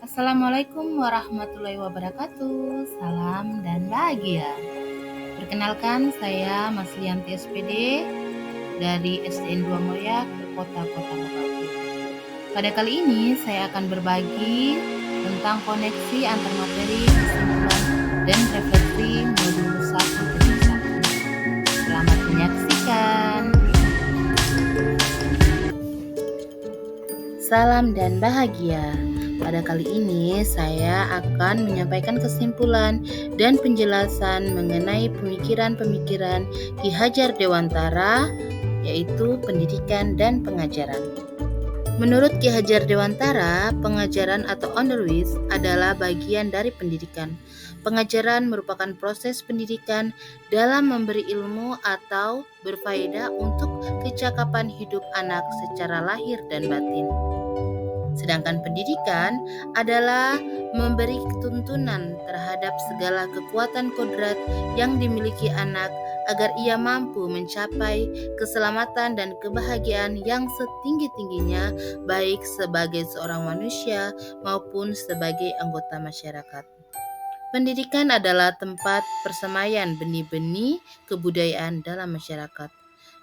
Assalamualaikum warahmatullahi wabarakatuh. Salam dan bahagia. Perkenalkan, saya Maslianti SPD dari SDN 2 Moyak, Kota Mobagu. Pada kali ini saya akan berbagi tentang koneksi antar materi, kesimpulan, dan refleksi modul 1.1. Selamat menyaksikan. Salam dan bahagia. Pada kali ini saya akan menyampaikan kesimpulan dan penjelasan mengenai pemikiran-pemikiran Ki Hajar Dewantara, yaitu pendidikan dan pengajaran. Menurut Ki Hajar Dewantara, pengajaran atau underwis adalah bagian dari pendidikan. Pengajaran merupakan proses pendidikan dalam memberi ilmu atau berfaedah untuk kecakapan hidup anak secara lahir dan batin. Sedangkan pendidikan adalah memberi tuntunan terhadap segala kekuatan kodrat yang dimiliki anak agar ia mampu mencapai keselamatan dan kebahagiaan yang setinggi-tingginya, baik sebagai seorang manusia maupun sebagai anggota masyarakat. Pendidikan adalah tempat persemaian benih-benih kebudayaan dalam masyarakat.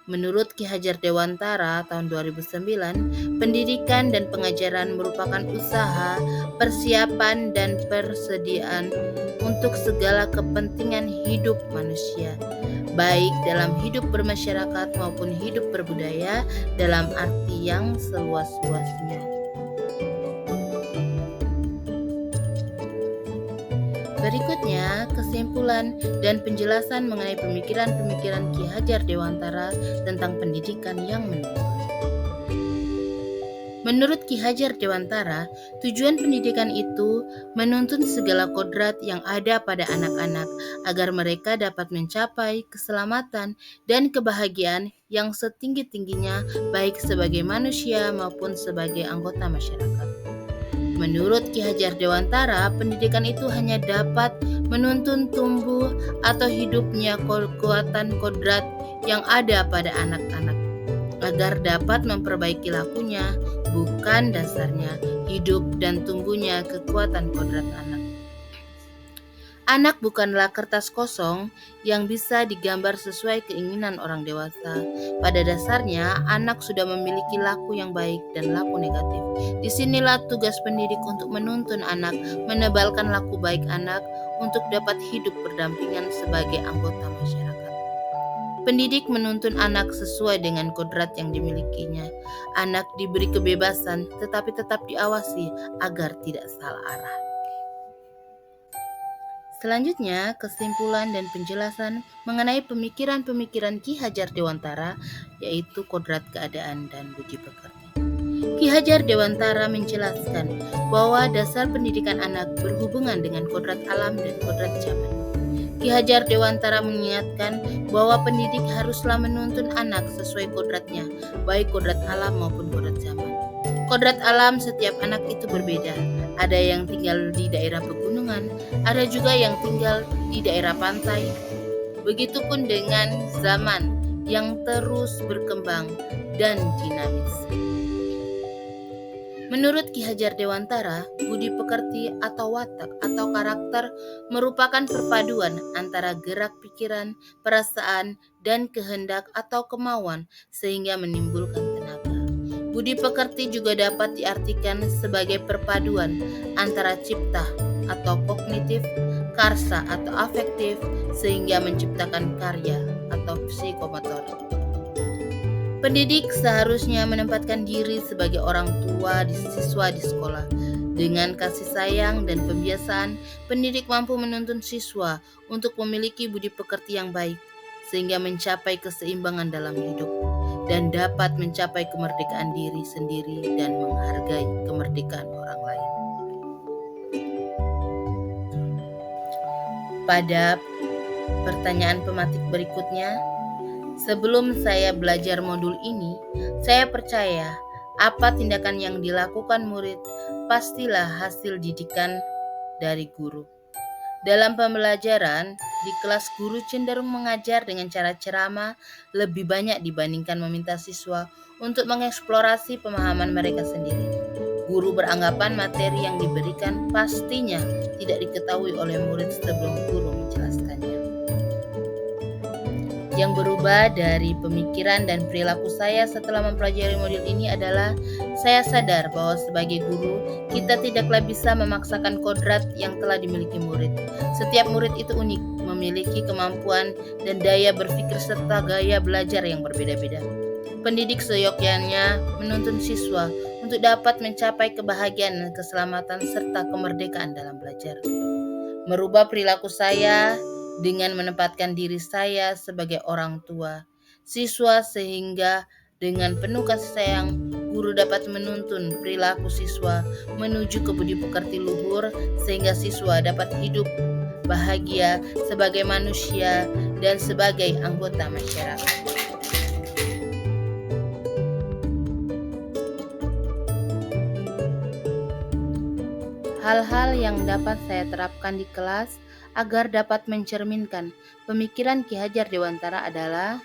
Menurut Ki Hajar Dewantara tahun 2009, pendidikan dan pengajaran merupakan usaha, persiapan, dan persediaan untuk segala kepentingan hidup manusia, baik dalam hidup bermasyarakat maupun hidup berbudaya dalam arti yang seluas-luasnya. Berikutnya, kesimpulan dan penjelasan mengenai pemikiran-pemikiran Ki Hajar Dewantara tentang pendidikan yang menunjang. Menurut Ki Hajar Dewantara, tujuan pendidikan itu menuntun segala kodrat yang ada pada anak-anak agar mereka dapat mencapai keselamatan dan kebahagiaan yang setinggi-tingginya, baik sebagai manusia maupun sebagai anggota masyarakat. Menurut Ki Hajar Dewantara, pendidikan itu hanya dapat menuntun tumbuh atau hidupnya kekuatan kodrat yang ada pada anak-anak, agar dapat memperbaiki lakunya, bukan dasarnya, hidup dan tumbuhnya kekuatan kodrat anak. Anak bukanlah kertas kosong yang bisa digambar sesuai keinginan orang dewasa. Pada dasarnya, anak sudah memiliki laku yang baik dan laku negatif. Disinilah tugas pendidik untuk menuntun anak, menebalkan laku baik anak untuk dapat hidup berdampingan sebagai anggota masyarakat. Pendidik menuntun anak sesuai dengan kodrat yang dimilikinya. Anak diberi kebebasan, tetapi tetap diawasi agar tidak salah arah. Selanjutnya, kesimpulan dan penjelasan mengenai pemikiran-pemikiran Ki Hajar Dewantara, yaitu kodrat keadaan dan budi pekerti. Ki Hajar Dewantara menjelaskan bahwa dasar pendidikan anak berhubungan dengan kodrat alam dan kodrat zaman. Ki Hajar Dewantara mengingatkan bahwa pendidik haruslah menuntun anak sesuai kodratnya, baik kodrat alam maupun kodrat zaman. Kodrat alam setiap anak itu berbeda. Ada yang tinggal di daerah pegunungan, ada juga yang tinggal di daerah pantai. Begitupun dengan zaman yang terus berkembang dan dinamis. Menurut Ki Hajar Dewantara, budi pekerti atau watak atau karakter merupakan perpaduan antara gerak pikiran, perasaan, dan kehendak atau kemauan sehingga menimbulkan tenaga. Budi pekerti juga dapat diartikan sebagai perpaduan antara cipta atau kognitif, karsa atau afektif, sehingga menciptakan karya atau psikomotor. Pendidik seharusnya menempatkan diri sebagai orang tua siswa di sekolah. Dengan kasih sayang dan pembiasaan, pendidik mampu menuntun siswa untuk memiliki budi pekerti yang baik, sehingga mencapai keseimbangan dalam hidup dan dapat mencapai kemerdekaan diri sendiri dan menghargai kemerdekaan orang lain. Pada pertanyaan pematik berikutnya, sebelum saya belajar modul ini, saya percaya apa tindakan yang dilakukan murid pastilah hasil didikan dari guru. Dalam pembelajaran, di kelas guru cenderung mengajar dengan cara ceramah lebih banyak dibandingkan meminta siswa untuk mengeksplorasi pemahaman mereka sendiri. Guru beranggapan materi yang diberikan pastinya tidak diketahui oleh murid sebelum guru menjelaskannya. Yang berubah dari pemikiran dan perilaku saya setelah mempelajari modul ini adalah saya sadar bahwa sebagai guru kita tidaklah bisa memaksakan kodrat yang telah dimiliki murid. Setiap murid itu unik, memiliki kemampuan dan daya berpikir serta gaya belajar yang berbeda-beda. Pendidik seyogyanya menuntun siswa untuk dapat mencapai kebahagiaan dan keselamatan serta kemerdekaan dalam belajar. Merubah perilaku saya dengan menempatkan diri saya sebagai orang tua siswa sehingga dengan penuh kasih sayang guru dapat menuntun perilaku siswa menuju ke budi pekerti luhur sehingga siswa dapat hidup bahagia sebagai manusia dan sebagai anggota masyarakat. Hal-hal yang dapat saya terapkan di kelas agar dapat mencerminkan pemikiran Ki Hajar Dewantara adalah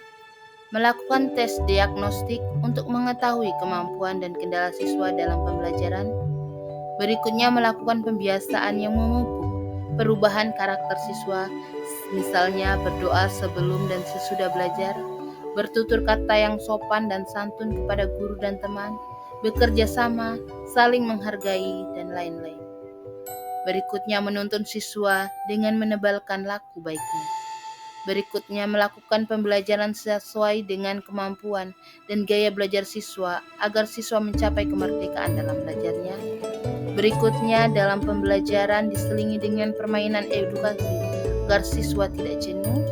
melakukan tes diagnostik untuk mengetahui kemampuan dan kendala siswa dalam pembelajaran. Berikutnya melakukan pembiasaan yang memupuk perubahan karakter siswa, misalnya berdoa sebelum dan sesudah belajar, bertutur kata yang sopan dan santun kepada guru dan teman, bekerja sama, saling menghargai, dan lain-lain. Berikutnya menuntun siswa dengan menebalkan laku baiknya. Berikutnya melakukan pembelajaran sesuai dengan kemampuan dan gaya belajar siswa agar siswa mencapai kemerdekaan dalam belajarnya. Berikutnya dalam pembelajaran diselingi dengan permainan edukasi agar siswa tidak jenuh.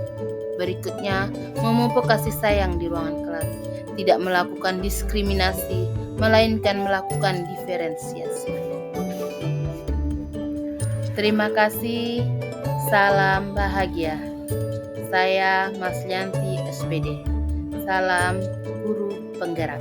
Berikutnya memupuk kasih sayang di ruangan kelas, tidak melakukan diskriminasi, melainkan melakukan diferensiasi. Terima kasih, salam bahagia. Saya Mas Yanti SPD. Salam Guru Penggerak.